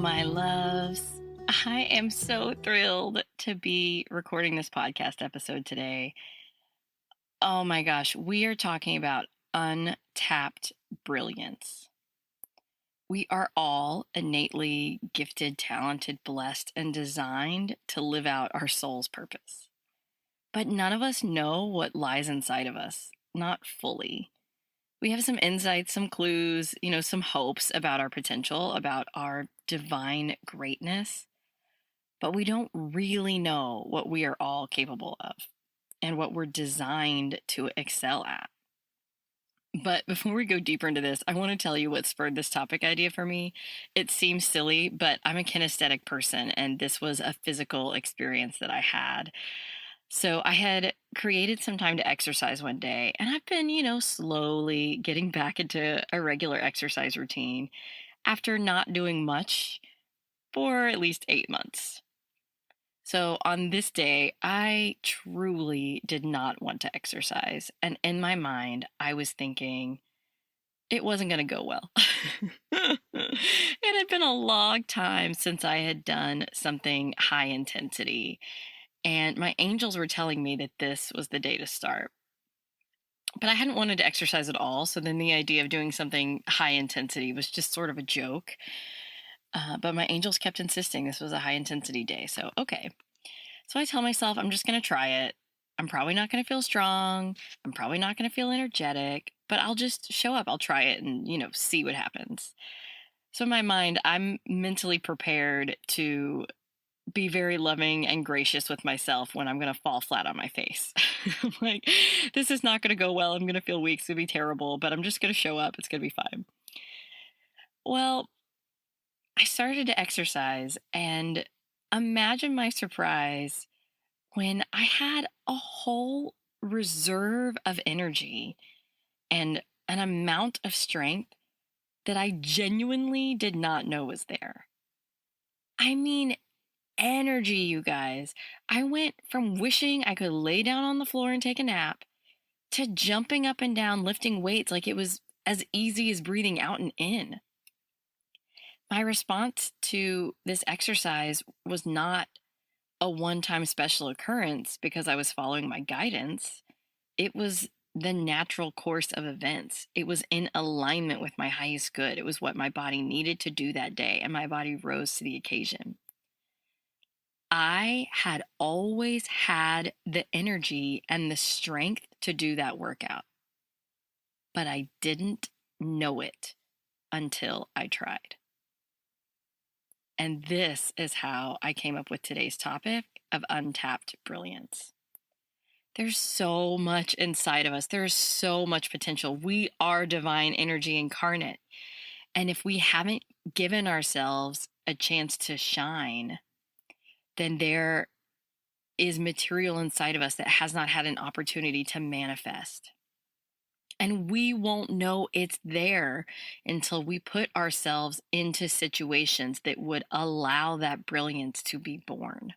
my loves. I am so thrilled to be recording this podcast episode today. Oh my gosh, we are talking about untapped brilliance. We are all innately gifted, talented, blessed, and designed to live out our soul's purpose. But none of us know what lies inside of us, not fully. We have some insights, some clues, some hopes about our potential, about our divine greatness, but we don't really know what we are all capable of and what we're designed to excel at. But before we go deeper into this, I want to tell you what spurred this topic idea for me. It seems silly, but I'm a kinesthetic person, and this was a physical experience that I had. So I had created some time to exercise one day, and I've been, slowly getting back into a regular exercise routine after not doing much for at least 8 months. So on this day, I truly did not want to exercise. And in my mind, I was thinking it wasn't going to go well. It had been a long time since I had done something high intensity. And my angels were telling me that this was the day to start. But I hadn't wanted to exercise at all. So then the idea of doing something high intensity was just sort of a joke. But my angels kept insisting this was a high intensity day. So, okay. So I tell myself, I'm just going to try it. I'm probably not going to feel strong. I'm probably not going to feel energetic, but I'll just show up. I'll try it and, see what happens. So in my mind, I'm mentally prepared to be very loving and gracious with myself when I'm going to fall flat on my face. I'm like, this is not going to go well. I'm going to feel weak. It's going to be terrible, but I'm just going to show up. It's going to be fine. Well, I started to exercise, and imagine my surprise when I had a whole reserve of energy and an amount of strength that I genuinely did not know was there. I mean, energy, you guys. I went from wishing I could lay down on the floor and take a nap to jumping up and down, lifting weights like it was as easy as breathing out and in. My response to this exercise was not a one-time special occurrence because I was following my guidance. It was the natural course of events. It was in alignment with my highest good. It was what my body needed to do that day, and my body rose to the occasion. I had always had the energy and the strength to do that workout, but I didn't know it until I tried. And this is how I came up with today's topic of untapped brilliance. There's so much inside of us. There's so much potential. We are divine energy incarnate. And if we haven't given ourselves a chance to shine, then there is material inside of us that has not had an opportunity to manifest. And we won't know it's there until we put ourselves into situations that would allow that brilliance to be born.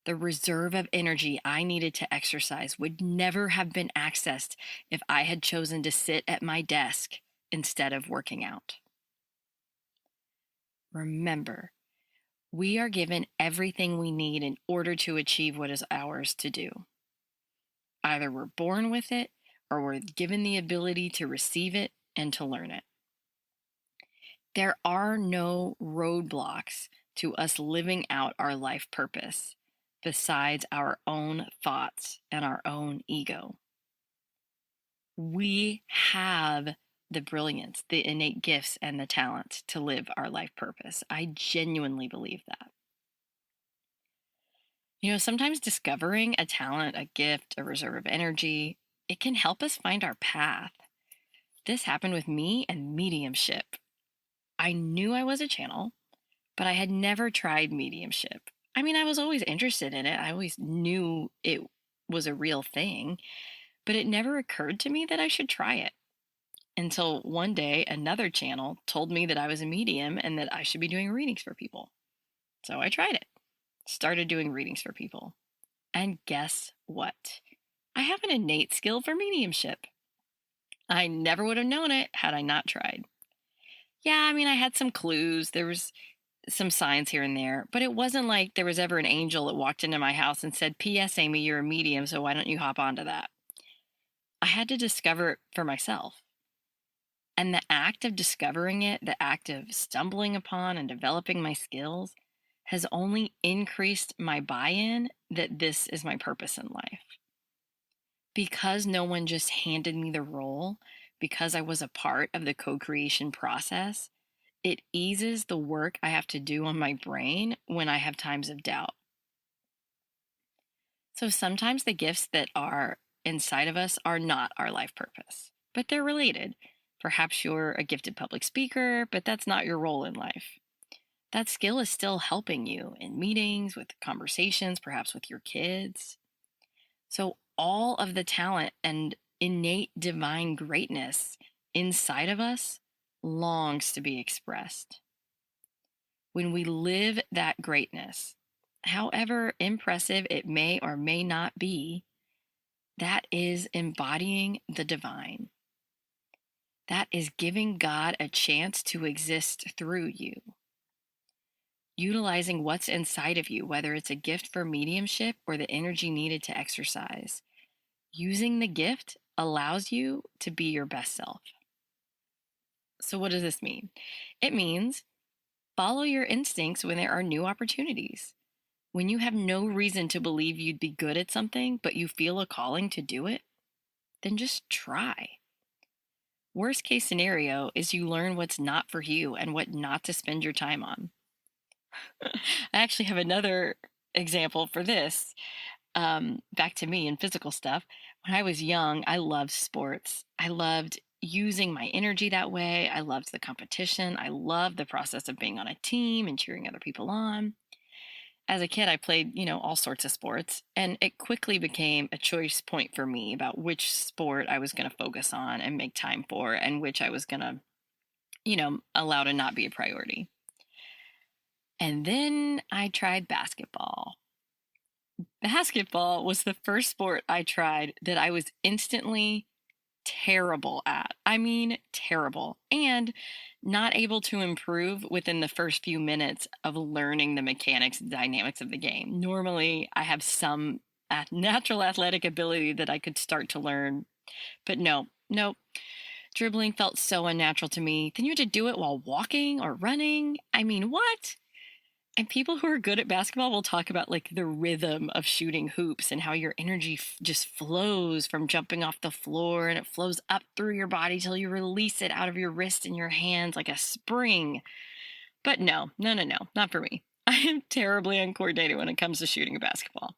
The reserve of energy I needed to exercise would never have been accessed if I had chosen to sit at my desk instead of working out. Remember, we are given everything we need in order to achieve what is ours to do. Either we're born with it or we're given the ability to receive it and to learn it. There are no roadblocks to us living out our life purpose besides our own thoughts and our own ego. We have the brilliance, the innate gifts, and the talents to live our life purpose. I genuinely believe that. Sometimes discovering a talent, a gift, a reserve of energy, it can help us find our path. This happened with me and mediumship. I knew I was a channel, but I had never tried mediumship. I mean, I was always interested in it. I always knew it was a real thing, but it never occurred to me that I should try it until one day another channel told me that I was a medium and that I should be doing readings for people. So I tried it, started doing readings for people. And guess what? I have an innate skill for mediumship. I never would have known it had I not tried. Yeah, I mean, I had some clues. There was some signs here and there, but it wasn't like there was ever an angel that walked into my house and said, "P.S. Amy, you're a medium, so why don't you hop onto that?" I had to discover it for myself. And the act of discovering it, the act of stumbling upon and developing my skills, has only increased my buy in that this is my purpose in life. Because no one just handed me the role, because I was a part of the co creation process, it eases the work I have to do on my brain when I have times of doubt. So sometimes the gifts that are inside of us are not our life purpose, but they're related. Perhaps you're a gifted public speaker, but that's not your role in life. That skill is still helping you in meetings, with conversations, perhaps with your kids. So, all of the talent and innate divine greatness inside of us longs to be expressed. When we live that greatness, however impressive it may or may not be, that is embodying the divine. That is giving God a chance to exist through you, utilizing what's inside of you, whether it's a gift for mediumship or the energy needed to exercise. Using the gift allows you to be your best self. So, what does this mean? It means follow your instincts when there are new opportunities. When you have no reason to believe you'd be good at something, but you feel a calling to do it, then just try. Worst case scenario is you learn what's not for you and what not to spend your time on. I actually have another example for this. Back to me and physical stuff. When I was young, I loved sports. I loved using my energy that way. I loved the competition. I loved the process of being on a team and cheering other people on. As a kid, I played, all sorts of sports, and it quickly became a choice point for me about which sport I was going to focus on and make time for, and which I was going to, allow to not be a priority. And then I tried basketball. Basketball was the first sport I tried that I was instantly terrible at. I mean, terrible. And not able to improve within the first few minutes of learning the mechanics and dynamics of the game. Normally, I have some natural athletic ability that I could start to learn, but no, no. Dribbling felt so unnatural to me. Then you had to do it while walking or running. I mean, what? And people who are good at basketball will talk about like the rhythm of shooting hoops and how your energy just flows from jumping off the floor, and it flows up through your body till you release it out of your wrist and your hands like a spring. But no, no, no, no, not for me. I am terribly uncoordinated when it comes to shooting a basketball.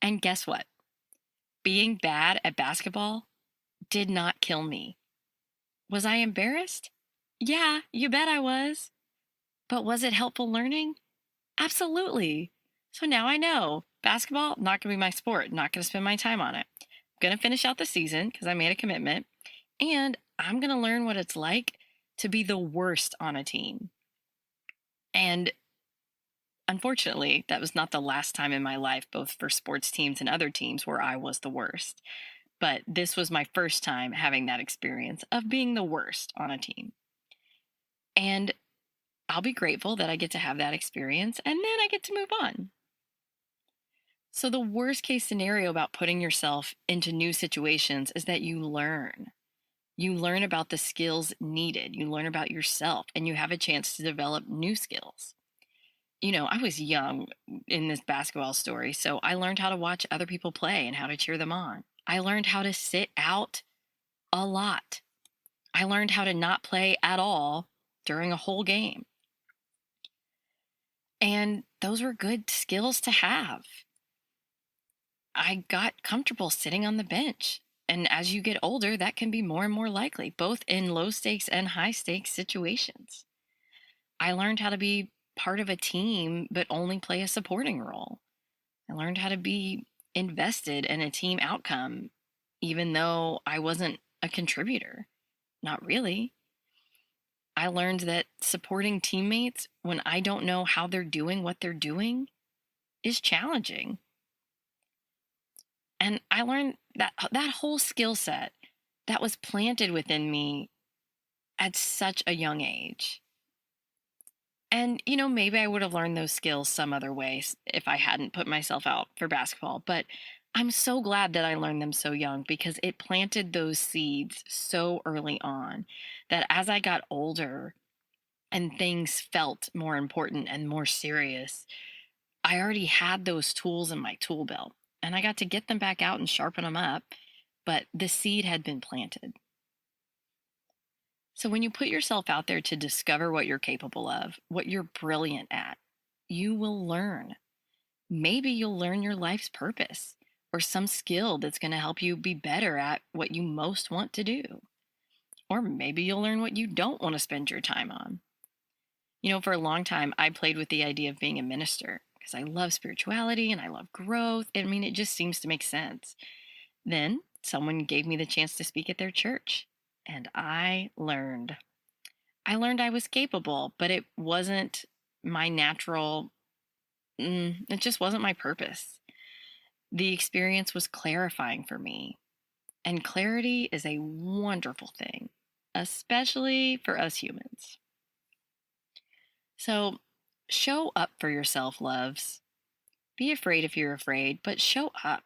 And guess what? Being bad at basketball did not kill me. Was I embarrassed? Yeah, you bet I was. But was it helpful learning? Absolutely. So now I know basketball, not going to be my sport, not going to spend my time on it. I'm going to finish out the season because I made a commitment, and I'm going to learn what it's like to be the worst on a team. And unfortunately, that was not the last time in my life, both for sports teams and other teams, where I was the worst. But this was my first time having that experience of being the worst on a team. And I'll be grateful that I get to have that experience, and then I get to move on. So, the worst case scenario about putting yourself into new situations is that you learn. You learn about the skills needed, you learn about yourself, and you have a chance to develop new skills. I was young in this basketball story, so I learned how to watch other people play and how to cheer them on. I learned how to sit out a lot. I learned how to not play at all during a whole game. And those were good skills to have. I got comfortable sitting on the bench. And as you get older, that can be more and more likely, both in low stakes and high stakes situations. I learned how to be part of a team, but only play a supporting role. I learned how to be invested in a team outcome, even though I wasn't a contributor. Not really. I learned that supporting teammates when I don't know how they're doing what they're doing is challenging. And I learned that whole skill set that was planted within me at such a young age. And, maybe I would have learned those skills some other ways if I hadn't put myself out for basketball. But I'm so glad that I learned them so young because it planted those seeds so early on that as I got older and things felt more important and more serious, I already had those tools in my tool belt and I got to get them back out and sharpen them up. But the seed had been planted. So when you put yourself out there to discover what you're capable of, what you're brilliant at, you will learn. Maybe you'll learn your life's purpose or some skill that's going to help you be better at what you most want to do. Or maybe you'll learn what you don't want to spend your time on. For a long time, I played with the idea of being a minister because I love spirituality and I love growth. I mean, it just seems to make sense. Then someone gave me the chance to speak at their church, and I learned. I was capable, but it wasn't my natural, it just wasn't my purpose. The experience was clarifying for me. And clarity is a wonderful thing, especially for us humans. So show up for yourself, loves. Be afraid if you're afraid, but show up.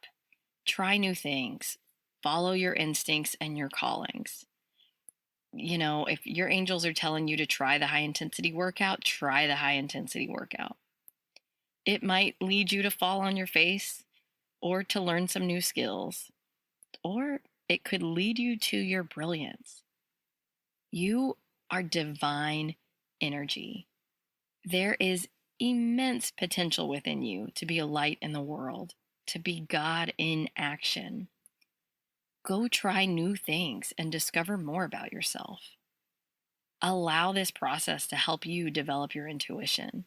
Try new things. Follow your instincts and your callings. If your angels are telling you to try the high intensity workout, try the high intensity workout. It might lead you to fall on your face or to learn some new skills, or it could lead you to your brilliance. You are divine energy. There is immense potential within you to be a light in the world, to be God in action. Go try new things and discover more about yourself. Allow this process to help you develop your intuition.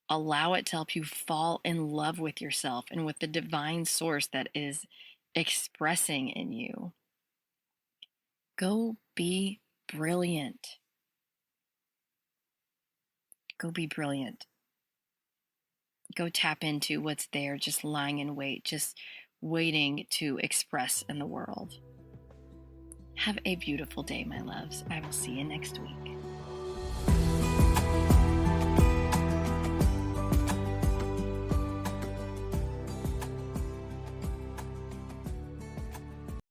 Allow it to help you fall in love with yourself and with the divine source that is expressing in you. Go be brilliant. Go be brilliant. Go tap into what's there, just lying in wait, just waiting to express in the world. Have a beautiful day, my loves. I will see you next week.